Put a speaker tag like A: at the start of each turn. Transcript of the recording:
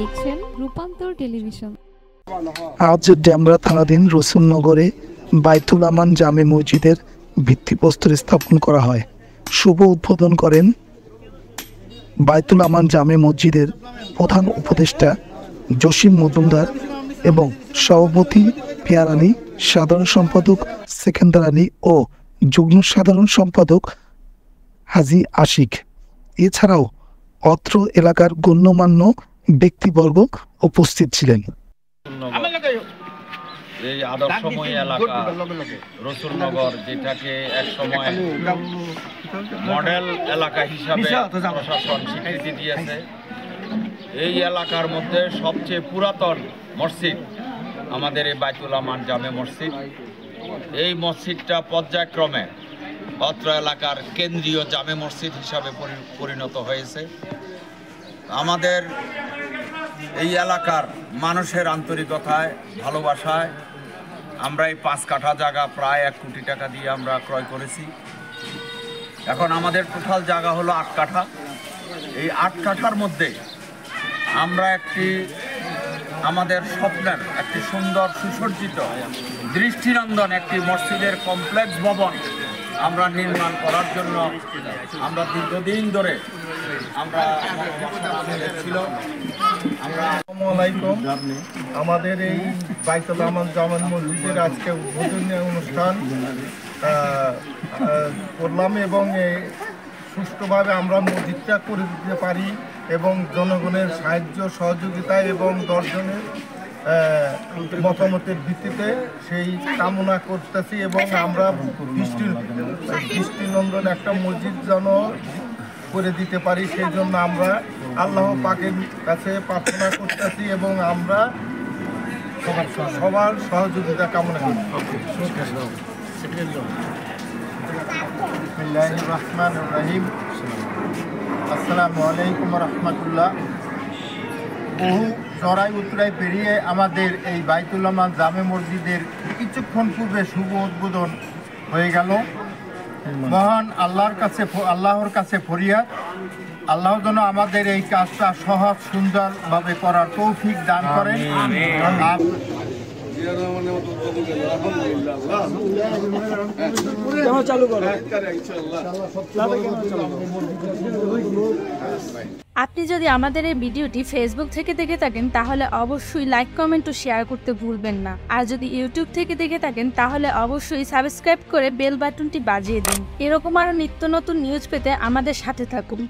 A: দেখছেন রূপান্তর টেলিভিশন।
B: আজ ডেমরা থানাধীন রসুলনগরে বাইতুল আমান জামে মসজিদের ভিত্তিপ্রস্তর স্থাপন করা হয়। শুভ উদ্বোধন করেন বাইতুল আমান জামে মসজিদের প্রধান উপদেষ্টা জসিম মজুমদার এবং সভাপতি পেয়ার আলী, সাধারণ সম্পাদক সেকেন্দার আলী ও যুগ্ম সাধারণ সম্পাদক হাজী আশিক। এছাড়াও অত্র এলাকার গণ্যমান্য ব্যক্তিবর্গ উপস্থিত ছিলেন।
C: এই আদর্শময় এলাকা রসুলনগর, যেটাকে এক সময় মডেল এলাকা হিসাবে প্রশাসন স্বীকৃতি দিয়েছে, এই এলাকার মধ্যে সবচেয়ে পুরাতন মসজিদ আমাদের এই বাইতুল আমান জামে মসজিদ। এই মসজিদটা পর্যায়ক্রমে অত্র এলাকার কেন্দ্রীয় জামে মসজিদ হিসাবে পরিণত হয়েছে। আমাদের এই এলাকার মানুষের আন্তরিকতায়, ভালোবাসায় আমরা এই 5 কাঠা জায়গা প্রায় 1 কোটি টাকা দিয়ে আমরা ক্রয় করেছি। এখন আমাদের টোটাল জায়গা হলো 8 কাঠা। এই 8 কাঠার মধ্যে আমরা আমাদের স্বপ্নের একটি সুন্দর সুসজ্জিত দৃষ্টিনন্দন একটি মসজিদের কমপ্লেক্স ভবন আমরা নির্মাণ করার জন্য আমরা দীর্ঘদিন ধরে ছিল।
D: আমাদের এই বাইতুল আমান জামে মসজিদের আজকে উদ্বোধনী অনুষ্ঠান করলাম এবং সুষ্ঠুভাবে আমরা মসজিদটা করে দিতে পারি এবং জনগণের সাহায্য সহযোগিতায় এবং দর্শনের মতামতের ভিত্তিতে সেই কামনা করতেছি এবং আমরা দৃষ্টিনন্দন একটা মসজিদ যেন করে দিতে পারি, সেই জন্য আমরা আল্লাহ পাকের কাছে প্রার্থনা করতেছি এবং আমরা সবার সহযোগিতা কামনা করি। বিসমিল্লাহির রহমানির রহিম। আসসালামু আলাইকুম রহমতুল্লাহ। বহু চড়াই উতরাই পেরিয়ে আমাদের এই বাইতুল আমান জামে মসজিদের কিছুক্ষণ পূর্বে শুভ উদ্বোধন হয়ে গেল। মহান আল্লাহর কাছে ফরিয়াদ, আল্লাহ যেন আমাদের এই কাজটা সহজ সুন্দরভাবে করার তৌফিক দান করেন।
E: আপনি যদি আমাদের এই ভিডিওটি ফেসবুক থেকে দেখে থাকেন তাহলে অবশ্যই লাইক, কমেন্ট ও শেয়ার করতে ভুলবেন না। আর যদি ইউটিউব থেকে দেখে থাকেন তাহলে অবশ্যই সাবস্ক্রাইব করে বেল বাটনটি বাজিয়ে দিন। এরকম আরো নিত্য নতুন নিউজ পেতে আমাদের সাথে থাকুন।